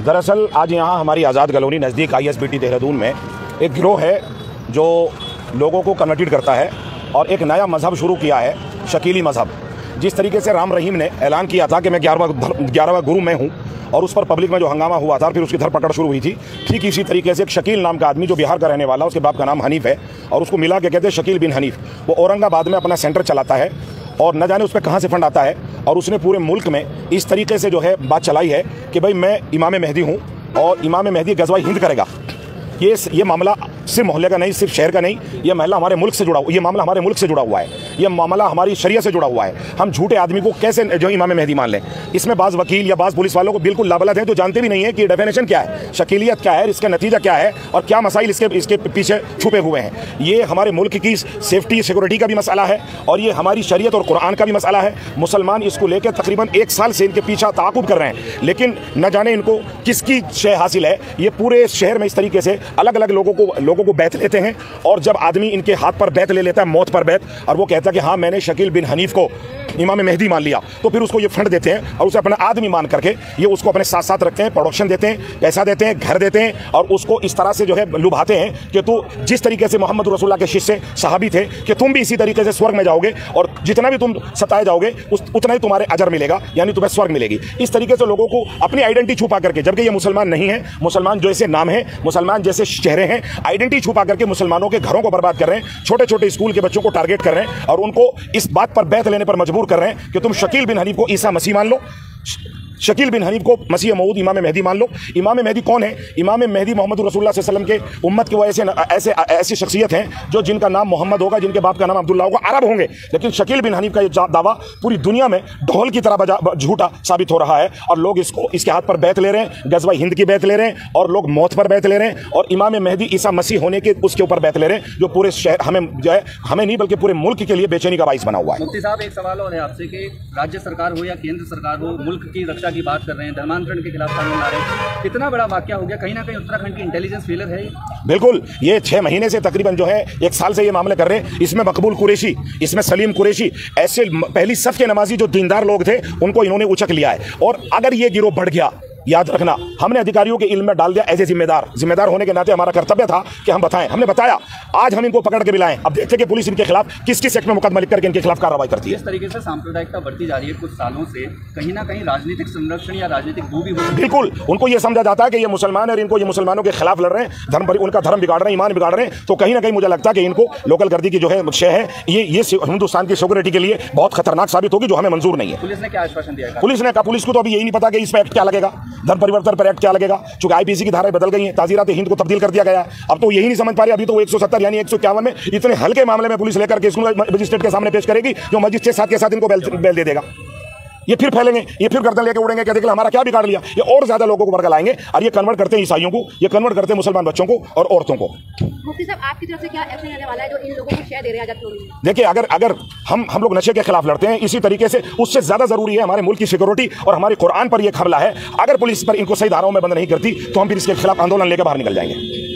दरअसल आज यहाँ हमारी आज़ाद कॉलोनी नज़दीक ISBT देहरादून में एक गिरोह है जो लोगों को कन्वर्टेड करता है और एक नया मज़हब शुरू किया है, शकीली मज़हब। जिस तरीके से राम रहीम ने ऐलान किया था कि मैं 11वां गुरु मैं हूँ और उस पर पब्लिक में जो हंगामा हुआ था, फिर उसकी धरपकड़ शुरू हुई थी, ठीक इसी तरीके से एक शकील नाम का आदमी जो बिहार का रहने वाला, उसके बाप का नाम हनीफ है और उसको मिला के कहते हैं शकील बिन हनीफ। वो औरंगाबाद में अपना सेंटर चलाता है और न जाने उस पर कहाँ से फंड आता है और उसने पूरे मुल्क में इस तरीके से जो है बात चलाई है कि भाई मैं इमाम मेहदी हूँ और इमाम मेहदी गज़वा हिंद करेगा। ये मामला सिर्फ मोहल्ले का नहीं, सिर्फ शहर का नहीं, ये मामला हमारे मुल्क से जुड़ा हुआ है, ये मामला हमारी शरीयत से जुड़ा हुआ है। हम झूठे आदमी को कैसे जो इमाम मेहदी मान लें? इसमें बाज़ वकील या बाज़ पुलिस वालों को बिल्कुल लाबलद हैं जो जानते भी नहीं है कि डेफिनेशन क्या है, शकीलियत क्या है, इसका नतीजा क्या है और क्या मसाइल इसके पीछे छुपे हुए हैं। ये हमारे मुल्क की सेफ्टी सिक्योरिटी का भी मसला है और ये हमारी शरीयत और कुरान का भी मसला है। मुसलमान इसको लेकर तकरीबन 1 साल से इनके पीछा ताक़ुब कर रहे हैं, लेकिन न जाने इनको किसकी शय हासिल है। ये पूरे शहर में इस तरीके से अलग अलग लोगों को बैत लेते हैं और जब आदमी इनके हाथ पर बैत ले लेता है, मौत पर बैत, और वो कहता है कि हाँ मैंने शकील बिन हनीफ को इमाम मेहदी मान लिया, तो फिर उसको ये फंड देते हैं और उसे अपना आदमी मान करके ये उसको अपने साथ साथ रखते हैं, प्रोडक्शन देते हैं, पैसा देते हैं, घर देते हैं और उसको इस तरह से जो है लुभाते हैं कि तू जिस तरीके से मोहम्मद रसूलुल्लाह के शिष्य सहाबी थे कि तुम भी इसी तरीके से स्वर्ग में जाओगे और जितना भी तुम सताए जाओगे उतना ही तुम्हारे अजर मिलेगा, यानी तुम्हें स्वर्ग मिलेगी। इस तरीके से लोगों को अपनी आइडेंटिटी छुपा करके, जबकि ये मुसलमान नहीं है, मुसलमान जैसे नाम है, मुसलमान जैसे चेहरे हैं, आइडेंटिटी छुपा करके मुसलमानों के घरों को बर्बाद कर रहे हैं, छोटे छोटे स्कूल के बच्चों को टारगेट कर रहे हैं और उनको इस बात पर बैत लेने पर मजबूर कर रहे हैं कि तुम शकील बिन हनीफ को ईसा मसीह मान लो, शकील बिन हनीफ को मसीह मऊद इमाम मेहदी मान लो। इमाम मेहदी कौन है? इमाम मेहदी मोहम्मद रसूलुल्लाह सल्लल्लाहु अलैहि वसल्लम के उम्मत के वो ऐसी शख्सियत हैं जो जिनका नाम मोहम्मद होगा, जिनके बाप का नाम अब्दुल्ला होगा, अरब होंगे। लेकिन शकील बिन हनीफ का ये दावा पूरी दुनिया में ढोल की तरह झूठा साबित हो रहा है और लोग इसके हाथ पर बैत ले रहे हैं, गज़वा हिंद की बैत ले रहे हैं और लोग मौत पर बैत ले रहे हैं और इमाम मेहदी ईसा मसीह होने के उसके ऊपर बैत ले रहे हैं, जो पूरे शहर हमें नहीं बल्कि पूरे मुल्क के लिए बेचैनी का बाइस बना हुआ है। मुफ्ती साहब, एक सवाल और है आपसे कि राज्य सरकार हो या केंद्र सरकार हो, मुल्क की रक्षा की बात कर रहे हैं, धर्मांतरण के खिलाफ कानून ला रहे हैं, कितना बड़ा वाकया हो गया? कहीं ना कहीं उत्तराखंड की इंटेलिजेंस फेलर है। बिल्कुल, ये 6 महीने से तकरीबन जो है 1 साल से ये मामले कर रहे हैं। इसमें मकबूल कुरैशी, इसमें सलीम कुरैशी, ऐसे पहली सफ के नमाजी जो दीनदार लोग थे उनको इन्होंने उचक लिया है। और अगर ये गिरोह बढ़ गया, याद रखना, हमने अधिकारियों के इल्म में डाल दिया एज ए जिम्मेदार होने के नाते हमारा कर्तव्य था कि हम बताएं, हमने बताया। आज हम इनको पकड़ के भी लाएं। अब देखते कि पुलिस इनके खिलाफ किस किस सेक्ट में मुकदमा लिख करके इनके खिलाफ कार्रवाई करती है। इस तरीके से सांप्रदायिकता बढ़ती जा रही है कुछ सालों से, कहीं ना कहीं राजनीतिक संरक्षण या राजनीतिक बू भी हो। बिल्कुल, उनको ये समझा जाता है कि ये मुसलमान है और इनको ये मुसलमानों के खिलाफ लड़ रहे हैं, उनका धर्म बिगाड़ रहे हैं, ईमान बिगाड़ रहे हैं। तो कहीं ना कहीं मुझे लगता है कि इनको लोकल गर्दी की जो है शय है, ये हिंदुस्तान की सिक्योरिटी के लिए बहुत खतरनाक साबित होगी, जो हमें मंजूर नहीं है। पुलिस ने क्या आश्वासन दिया? पुलिस को तो अभी यही नहीं पता कि इस पर एक्ट क्या लगेगा, धर्म परिवर्तन पर एक्ट क्या लगेगा, चूंकि IPC की धाराएं बदल गई हैं, ताज़ीरात हिंद को तब्दील कर दिया गया है। अब तो यही नहीं समझ पा रहे, अभी तो 170 यानी 151 में इतने हल्के मामले में पुलिस लेकर के इसको मजिस्ट्रेट के सामने पेश करेगी, जो मजिस्ट्रेट साथ के साथ इनको बेल दे देगा। ये फिर फैलेंगे, ये फिर गर्दन लेके उड़ेंगे, कहते हैं हमारा क्या बिगाड़ लिया। ये और ज्यादा लोगों को वर्ग लाएंगे और ये कन्वर्ट करते हैं ईसाइयों को, ये कन्वर्ट करते हैं मुसलमान बच्चों को और औरतों को। मुफ्ती साहब, आपकी तरफ से क्या एक्शन आने वाला है जो इन लोगों को शेयर दे रहे हैं? देखिए, अगर हम लोग नशे के खिलाफ लड़ते हैं इसी तरीके से, उससे ज्यादा जरूरी है हमारे मुल्क की सिक्योरिटी और हमारे कुरान पर यह हमला है। अगर पुलिस पर इनको सही धाराओं में बंद नहीं करती तो हम फिर इसके खिलाफ आंदोलन लेकर बाहर निकल जाएंगे।